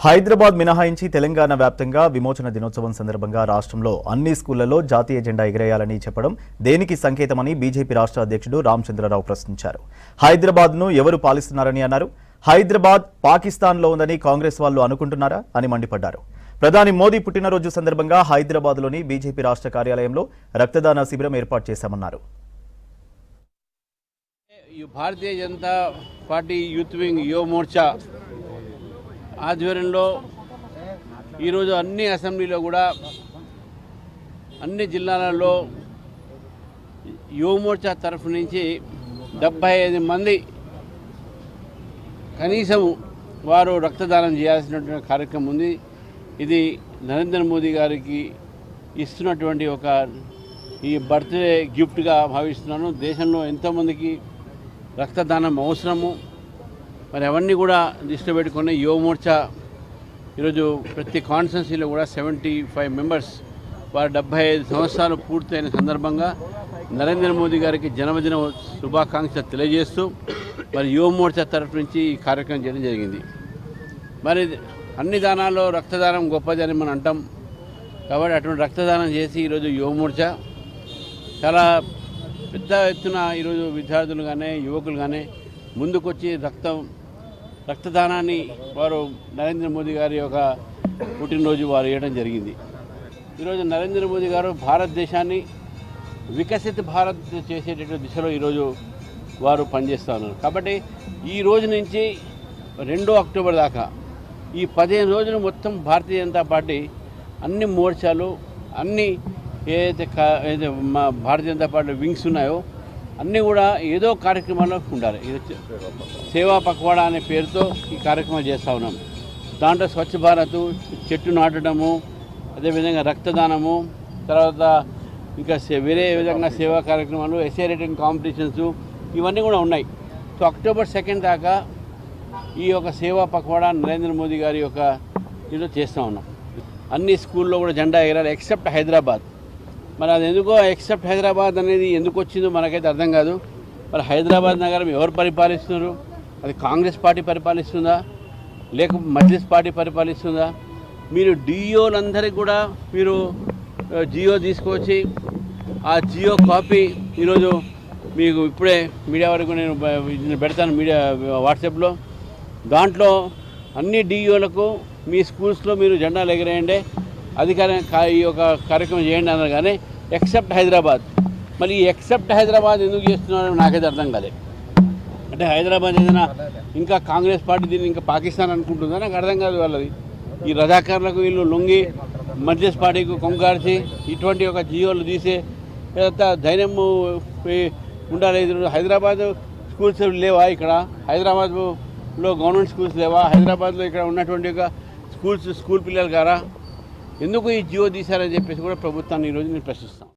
హైదరాబాద్ మినహాయించి తెలంగాణ వ్యాప్తంగా విమోచన దినోత్సవం సందర్భంగా రాష్ట్రంలో అన్ని స్కూళ్లలో జాతీయ జెండా ఎగరేయాలని చెప్పడం దేనికి సంకేతమని బీజేపీ రాష్ట్ర అధ్యక్షుడు రామచంద్రరావు ప్రశ్నించారు. హైదరాబాద్ను ఎవరు పాలిస్తున్నారని అన్నారు. హైదరాబాద్ పాకిస్తాన్లో ఉందని కాంగ్రెస్ వాళ్ళు అనుకుంటున్నారా అని మండిపడ్డారు. ప్రధాని మోదీ పుట్టినరోజు సందర్భంగా హైదరాబాద్లోని బీజేపీ రాష్ట్ర కార్యాలయంలో రక్తదాన శిబిరం ఏర్పాటు చేశామన్నారు. Bharatiya Janata party youth wing యువ మోర్చా ఆధ్వర్యంలో ఈరోజు అన్ని అసెంబ్లీలో కూడా అన్ని జిల్లాలలో యువ మోర్చా తరఫు నుంచి 75 మంది కనీసం వారు రక్తదానం చేయాల్సినటువంటి కార్యక్రమం ఉంది. ఇది నరేంద్ర మోదీ గారికి ఇస్తున్నటువంటి ఒక ఈ బర్త్డే గిఫ్ట్గా భావిస్తున్నాను. దేశంలో ఎంతోమందికి రక్తదానం అవసరము. మరి అవన్నీ కూడా దృష్టిలో పెట్టుకుని యువ మోర్చా ఈరోజు ప్రతి కాన్స్టిట్యున్సీలో కూడా 75 మెంబర్స్ వారు 75 సంవత్సరాలు పూర్తయిన సందర్భంగా నరేంద్ర మోదీ గారికి జన్మదిన శుభాకాంక్షలు తెలియజేస్తూ మరి యువ మోర్చా తరఫు నుంచి ఈ కార్యక్రమం చేయడం జరిగింది. మరి అన్ని దానాల్లో రక్తదానం గొప్పది అని మనం అంటాం. కాబట్టి అటువంటి రక్తదానం చేసి ఈరోజు యువ మోర్చా చాలా పెద్ద ఎత్తున ఈరోజు విద్యార్థులు కానీ యువకులు కానీ ముందుకొచ్చి రక్తదానాన్ని వారు నరేంద్ర మోదీ గారి యొక్క పుట్టినరోజు వారు ఇవ్వడం జరిగింది. ఈరోజు నరేంద్ర మోదీ గారు భారతదేశాన్ని వికసిత భారత్ చేసేటటువంటి దిశలో ఈరోజు వారు పనిచేస్తూ ఉన్నారు. కాబట్టి ఈ రోజు నుంచి 2 అక్టోబర్ దాకా ఈ 15 రోజులు మొత్తం భారతీయ జనతా పార్టీ అన్ని మోర్చాలు అన్ని ఏదైతే మా భారతీయ జనతా పార్టీ వింగ్స్ ఉన్నాయో అన్నీ కూడా ఏదో కార్యక్రమాల్లో ఉండాలి. సేవా పక్వాడా అనే పేరుతో ఈ కార్యక్రమాలు చేస్తూ ఉన్నాం. దాంట్లో స్వచ్ఛ భారత్, చెట్టు నాటడము, అదేవిధంగా రక్తదానము, తర్వాత ఇంకా వేరే విధంగా సేవా కార్యక్రమాలు, ఎస్ఏ రైటింగ్ కాంపిటీషన్స్ ఇవన్నీ కూడా ఉన్నాయి. సో అక్టోబర్ 2 దాకా ఈ యొక్క సేవా పక్వాడా నరేంద్ర మోదీ గారి యొక్క ఇది చేస్తూ ఉన్నాం. అన్ని స్కూల్లో కూడా జెండా ఎగరాలి ఎక్సెప్ట్ హైదరాబాద్. మరి అది ఎందుకో ఎక్సెప్ట్ హైదరాబాద్ అనేది ఎందుకు వచ్చిందో మనకైతే అర్థం కాదు. మరి హైదరాబాద్ నగరం ఎవరు పరిపాలిస్తున్నారు? అది కాంగ్రెస్ పార్టీ పరిపాలిస్తుందా లేక మజ్లిస్ పార్టీ పరిపాలిస్తుందా? మీరు డిఓలందరికీ కూడా మీరు జియో తీసుకొచ్చి ఆ జియో కాపీ ఈరోజు మీకు ఇప్పుడే మీడియా వరకు నేను పెడతాను మీడియా వాట్సాప్లో. దాంట్లో అన్ని డిఓలకు మీ స్కూల్స్లో మీరు జెండాలు ఎగరేయండి, ఈ యొక్క కార్యక్రమం చేయండి అన్నారు. కానీ ఎక్సెప్ట్ హైదరాబాద్, మరి ఈ ఎక్సెప్ట్ హైదరాబాద్ ఎందుకు చేస్తున్నారో నాకైతే అర్థం కాలేదు. అంటే హైదరాబాద్ ఏదైనా ఇంకా కాంగ్రెస్ పార్టీ దీన్ని ఇంకా పాకిస్తాన్ అనుకుంటుందా? నాకు అర్థం కాదు. వాళ్ళది ఈ రజాకారులకు వీళ్ళు లొంగి మజ్లిస్ పార్టీకి కొంగార్చి ఇటువంటి ఒక జియోలు తీసే ధైర్యం ఉండాలి. హైదరాబాద్ స్కూల్స్ లేవా? ఇక్కడ హైదరాబాద్లో గవర్నమెంట్ స్కూల్స్ లేవా? హైదరాబాద్లో ఇక్కడ ఉన్నటువంటి ఒక స్కూల్ పిల్లలు గారా? ఎందుకు ఈ జియో తీశారని చెప్పేసి కూడా ప్రభుత్వాన్ని ఈరోజు నేను ప్రశ్నిస్తాను.